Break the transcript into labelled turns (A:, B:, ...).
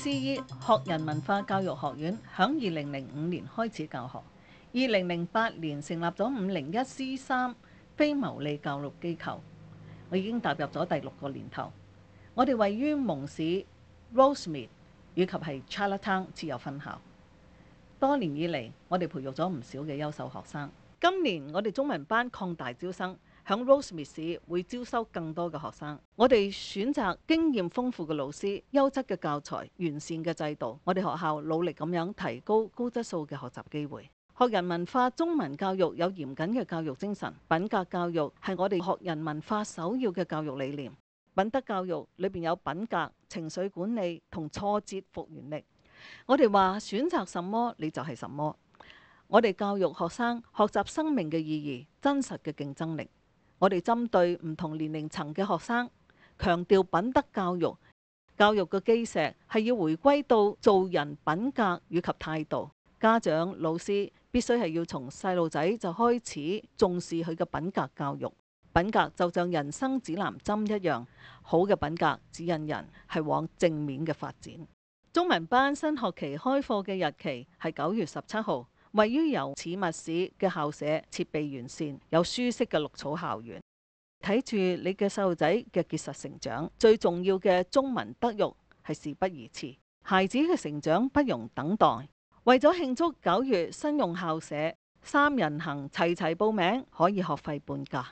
A: CE 學人文化教育學院響2005年開始教學，2008年成立咗501C3非牟利教育機構，我已經踏入咗第6個年頭。我哋位於蒙市、Rosemead 以及係 Charlottetown 設有分校。多年以嚟，我哋培育咗唔少嘅優秀學生。今年我哋中文班擴大招生，響 Rosemead 市會招收更多嘅學生。我哋選擇經驗豐富嘅老師、優質嘅教材、完善嘅制度。我哋學校努力咁樣提高高質素嘅學習機會。學人文化中文教育有嚴謹嘅教育精神，品格教育係我哋學人文化首要嘅教育理念。品德教育裏邊有品格、情緒管理同挫折復原力。我哋話選擇什麼你就係什麼。我哋教育學生學習生命嘅意義、真實嘅競爭力。我哋針對唔同年齡層嘅學生，強調品德教育。教育嘅基石係要回歸到做人品格以及態度。家長、老師必須係要從細路仔就開始重視佢嘅品格教育。品格就像人生指南針一樣，好嘅品格指引人係往正面嘅發展。中文班新學期開課嘅日期係9月17號，位於由此密市嘅校舍，設備完善，有舒適嘅綠草校園。睇住你嘅細路仔嘅結實成長，最重要嘅中文德育係事不宜遲，孩子嘅成長不容等待。為咗慶祝9月新用校舍，3人行齊齊報名，可以學費半價。